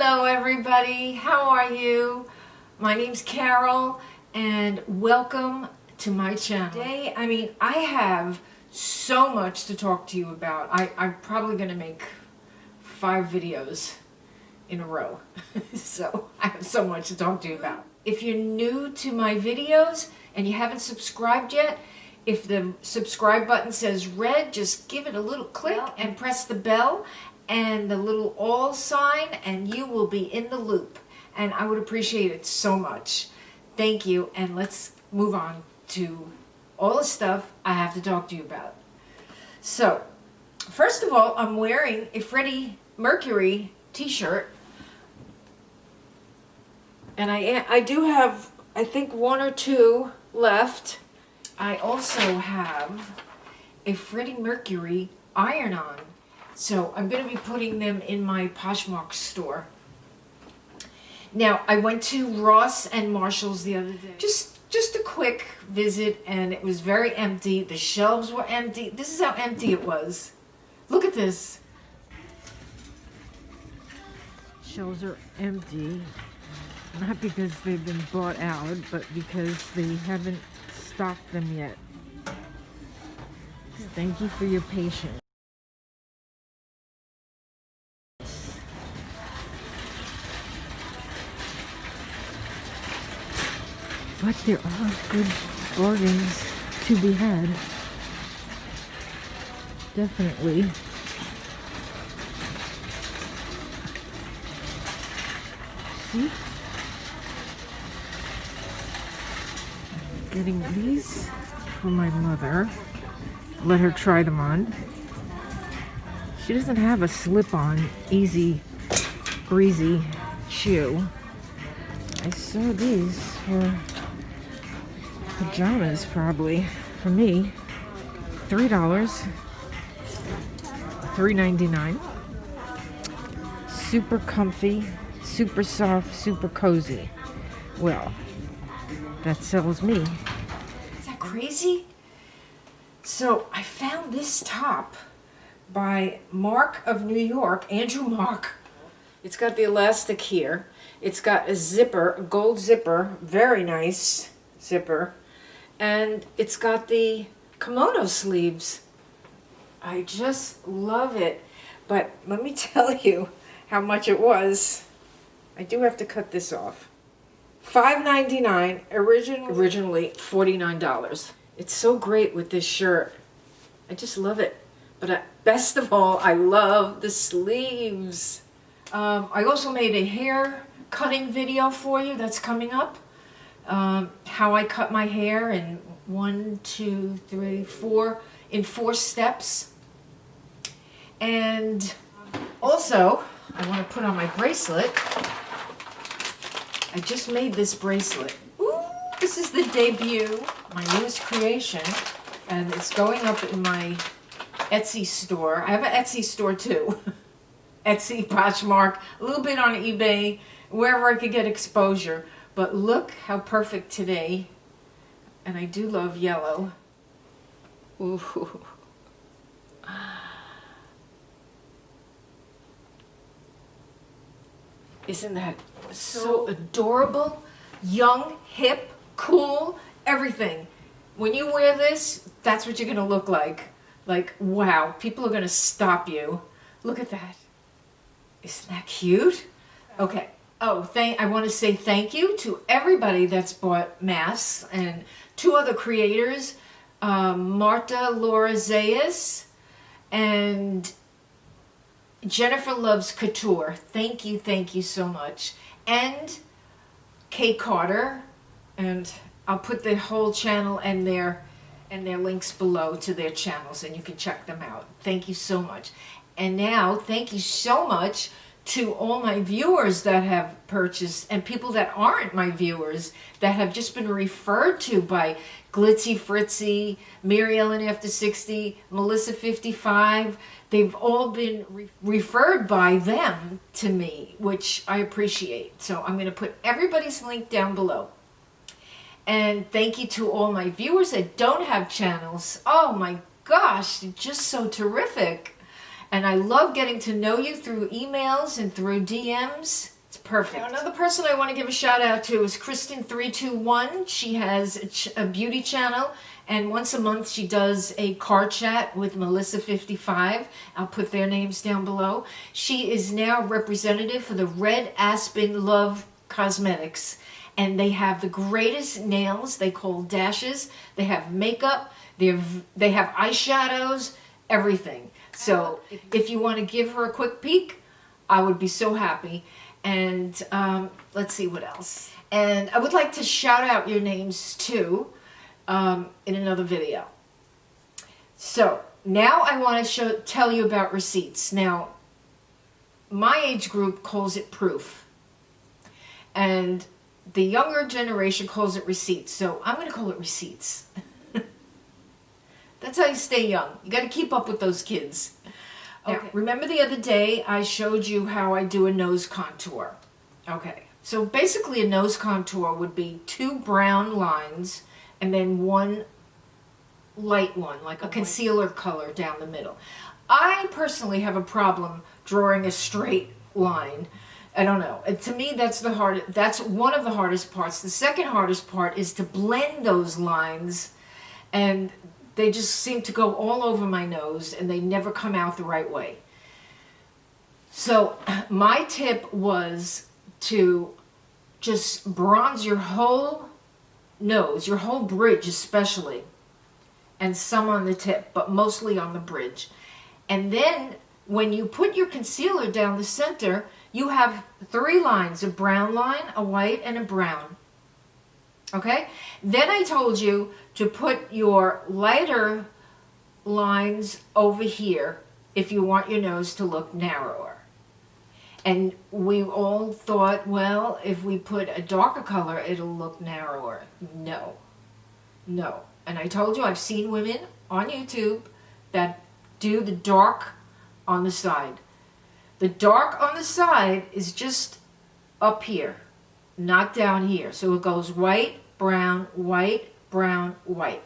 Hello everybody, how are you? My name's Carol and welcome to my channel. Today, I have so much to talk to you about. I'm probably going to make 5 videos in a row. So I have so much to talk to you about. If you're new to my videos and you haven't subscribed yet, if the subscribe button says red, just give it a little click and press the bell and the little all sign and you will be in the loop. And I would appreciate it so much. Thank you, and let's move on to all the stuff I have to talk to you about. So, first of all, I'm wearing a Freddie Mercury t-shirt. And I do have, I think, 1 or 2 left. I also have a Freddie Mercury iron-on. So I'm going to be putting them in my Poshmark store. Now, I went to Ross and Marshall's the other day. Just a quick visit, and it was very empty. The shelves were empty. This is how empty it was. Look at this. Shelves are empty. Not because they've been bought out, but because they haven't stocked them yet. Thank you for your patience. But there are good bargains to be had. Definitely. See? Getting these for my mother. Let her try them on. She doesn't have a slip-on, easy, breezy shoe. I saw these for pajamas, probably, for me. $3, $3.99. Super comfy, super soft, super cozy. Well, that sells me. Is that crazy? So I found this top by Mark of New York, Andrew Mark. It's got the elastic here. It's got a zipper, a gold zipper, very nice zipper. And it's got the kimono sleeves. I just love it. But let me tell you how much it was. I do have to cut this off. $5.99, originally $49. It's so great with this shirt. I just love it. But best of all, I love the sleeves. I also made a hair cutting video for you that's coming up. How I cut my hair in 1, 2, 3, 4, in 4 steps. And also, I want to put on my bracelet. I just made this bracelet. Ooh, this is the debut, my newest creation, and it's going up in my Etsy store. I have an Etsy store too. Etsy, Poshmark, a little bit on eBay, wherever I could get exposure. But look how perfect today. And I do love yellow. Ooh. Isn't that so adorable? Young, hip, cool, everything. When you wear this, that's what you're going to look like. Like, wow, people are going to stop you. Look at that. Isn't that cute? Okay. Oh, I want to say thank you to everybody that's bought masks and 2 other creators, Marta Laura Zayas and Jennifer Loves Couture. Thank you so much. And Kay Carter, and I'll put the whole channel and their links below to their channels, and you can check them out. Thank you so much. And now, thank you so much to all my viewers that have purchased, and people that aren't my viewers that have just been referred to by Glitzy Fritzy, Mary Ellen After 60, Melissa 55. They've all been referred by them to me, which I appreciate. So I'm going to put everybody's link down below. And thank you to all my viewers that don't have channels. Oh my gosh, just so terrific. And I love getting to know you through emails and through DMs. It's perfect. Now, another person I want to give a shout out to is Kristen321. She has a beauty channel, and once a month she does a car chat with Melissa55. I'll put their names down below. She is now representative for the Red Aspen Love Cosmetics, and they have the greatest nails. They call dashes. They have makeup. They have eyeshadows, everything. So if you want to give her a quick peek, I would be so happy. And let's see what else. And I would like to shout out your names too in another video. So now I want to tell you about receipts. Now, my age group calls it proof, and the younger generation calls it receipts. So I'm going to call it receipts. That's how you stay young. You got to keep up with those kids. Now, okay. Remember the other day I showed you how I do a nose contour. Okay, so basically a nose contour would be 2 brown lines and then 1 light one, like a concealer color down the middle. I personally have a problem drawing a straight line. I don't know. To me, that's one of the hardest parts. The second hardest part is to blend those lines, and they just seem to go all over my nose, and they never come out the right way. So my tip was to just bronze your whole nose, your whole bridge especially, and some on the tip, but mostly on the bridge. And then when you put your concealer down the center, you have 3 lines, a brown line, a white, and a brown. Okay? Then I told you to put your lighter lines over here if you want your nose to look narrower. And we all thought, well, if we put a darker color, it'll look narrower. No. No. And I told you I've seen women on YouTube that do the dark on the side. The dark on the side is just up here, not down here. So it goes white, brown, white, brown, white.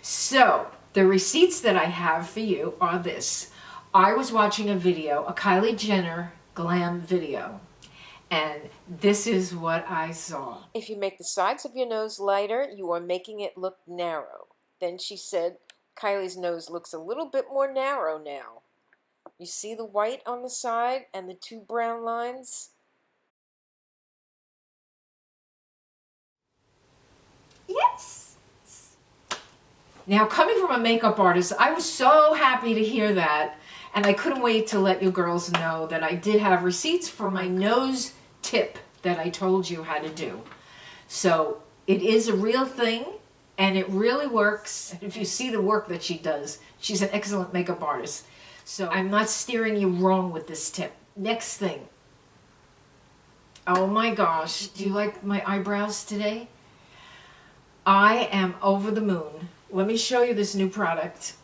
So the receipts that I have for you are this. I was watching a video, a Kylie Jenner glam video, and this is what I saw. If you make the sides of your nose lighter, you are making it look narrow. Then she said, Kylie's nose looks a little bit more narrow now. You see the white on the side and the 2 brown lines? Yes. Now, coming from a makeup artist, I was so happy to hear that, and I couldn't wait to let you girls know that I did have receipts for my nose tip that I told you how to do. So it is a real thing, and it really works. If you see the work that she does, she's an excellent makeup artist. So I'm not steering you wrong with this tip. Next thing. Oh my gosh, do you like my eyebrows today? I am over the moon. Let me show you this new product.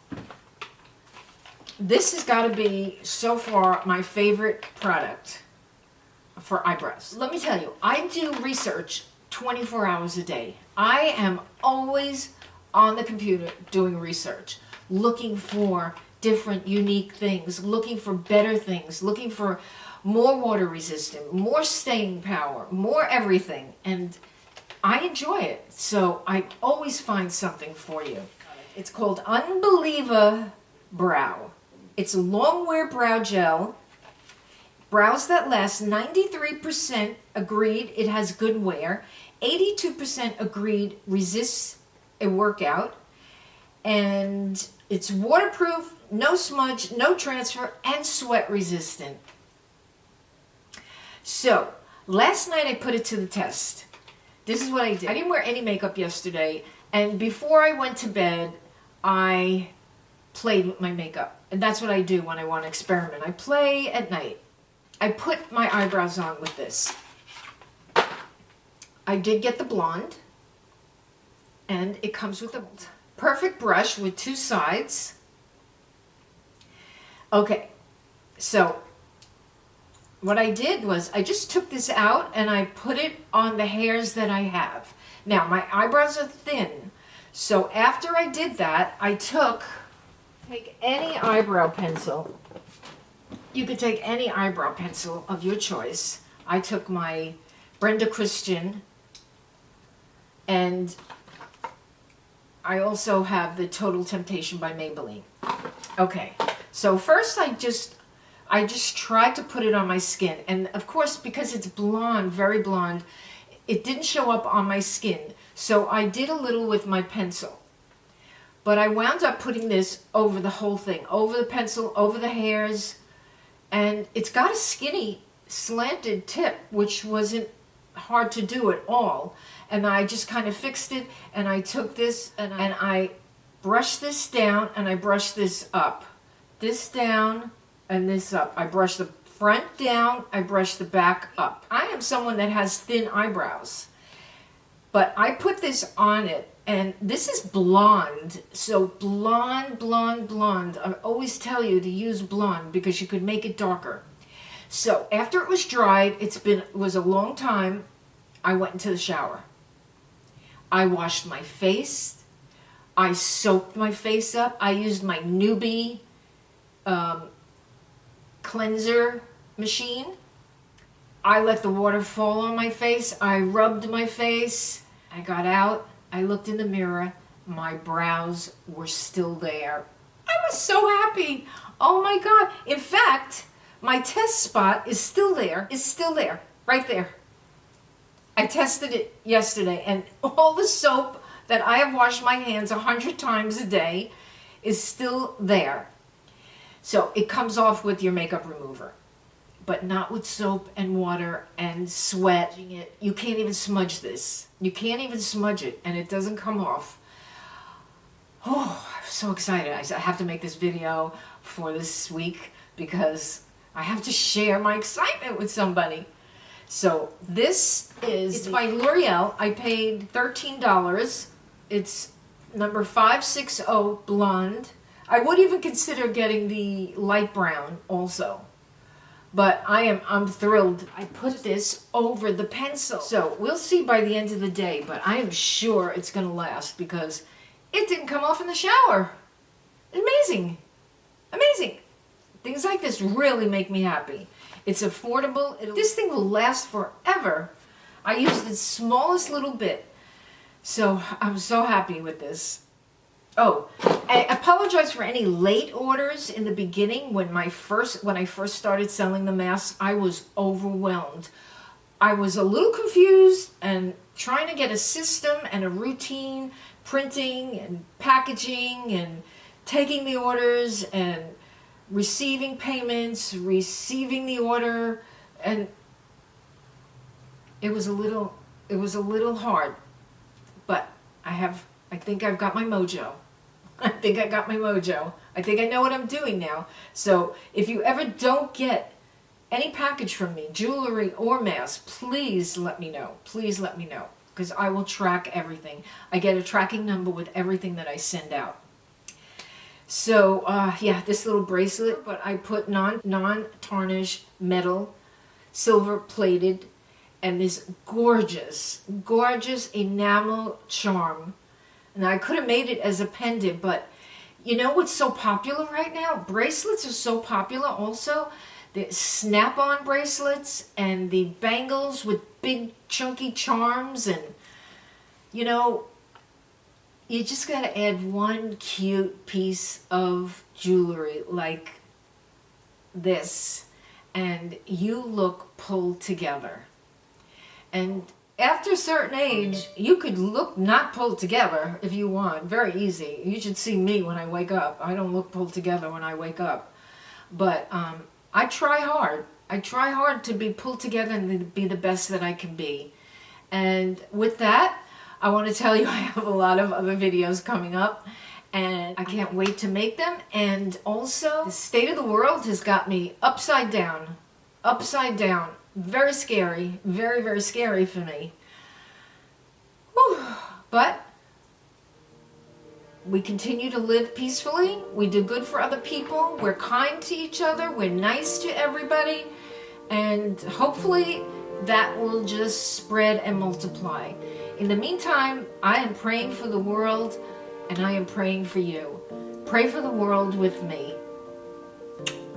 This has got to be, so far, my favorite product for eyebrows. Let me tell you, I do research 24 hours a day. I am always on the computer doing research, looking for different unique things, looking for better things, looking for more water resistant, more staying power, more everything. And I enjoy it, so I always find something for you. It's called Unbelieva Brow. It's a long wear brow gel. Brows that last. 93% agreed it has good wear. 82% agreed resists a workout. And it's waterproof, no smudge, no transfer, and sweat resistant. So, last night I put it to the test. This is what I did. I didn't wear any makeup yesterday, and before I went to bed, I played with my makeup. And that's what I do when I want to experiment. I play at night. I put my eyebrows on with this. I did get the blonde, and it comes with a perfect brush with 2 sides. Okay, so what I did was I just took this out and I put it on the hairs that I have. Now, my eyebrows are thin, so after I did that, I took Take any eyebrow pencil. You could take any eyebrow pencil of your choice. I took my Brenda Christian, and I also have the Total Temptation by Maybelline. Okay, so first I just tried to put it on my skin, and of course because it's blonde, very blonde, it didn't show up on my skin. So I did a little with my pencil. But I wound up putting this over the whole thing, over the pencil, over the hairs, and it's got a skinny, slanted tip, which wasn't hard to do at all. And I just kind of fixed it, and I took this, and I brushed this down, and I brushed this up. This down, and this up. I brushed the front down, I brushed the back up. I am someone that has thin eyebrows, but I put this on it. And this is blonde, so blonde, blonde, blonde. I always tell you to use blonde because you could make it darker. So after it was dried, it was a long time, I went into the shower. I washed my face. I soaked my face up. I used my newbie cleanser machine. I let the water fall on my face. I rubbed my face. I got out. I looked in the mirror, my brows were still there. I was so happy. Oh my God. In fact, my test spot is still there. It's still there, right there. I tested it yesterday, and all the soap that I have washed my hands 100 times a day is still there. So it comes off with your makeup remover, but not with soap and water and sweat. You can't even smudge this. You can't even smudge it, and it doesn't come off. Oh, I'm so excited. I have to make this video for this week because I have to share my excitement with somebody. So this it's by L'Oreal. I paid $13. It's number 560 Blonde. I would even consider getting the light brown also. But I'm thrilled. I put this over the pencil. So we'll see by the end of the day, but I am sure it's going to last because it didn't come off in the shower. Amazing. Amazing. Things like this really make me happy. It's affordable. This thing will last forever. I used the smallest little bit. So I'm so happy with this. Oh, I apologize for any late orders in the beginning. When I first started selling the masks, I was overwhelmed. I was a little confused and trying to get a system and a routine, printing and packaging and taking the orders and receiving payments, receiving the order, and it was a little hard. But I think I've got my mojo. I think I got my mojo. I think I know what I'm doing now. So if you ever don't get any package from me, jewelry or mask, please let me know. Please let me know, because I will track everything. I get a tracking number with everything that I send out. So yeah, this little bracelet, but I put non-tarnish metal, silver plated, and this gorgeous, gorgeous enamel charm. And I could have made it as a pendant, but you know what's so popular right now? Bracelets are so popular also. The snap-on bracelets and the bangles with big chunky charms, and you know, you just got to add one cute piece of jewelry like this and you look pulled together. And after a certain age, you could look not pulled together if you want. Very easy. You should see me when I wake up. I don't look pulled together when I wake up. But I try hard. I try hard to be pulled together and to be the best that I can be. And with that, I want to tell you I have a lot of other videos coming up. And I can't wait to make them. And also, the state of the world has got me upside down. Upside down. Very scary, very, very scary for me. Whew. But we continue to live peacefully. We do good for other people. We're kind to each other. We're nice to everybody. And hopefully that will just spread and multiply. In the meantime, I am praying for the world and I am praying for you. Pray for the world with me.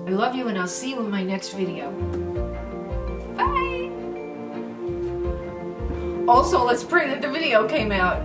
I love you, and I'll see you in my next video. Bye! Also, let's pray that the video came out.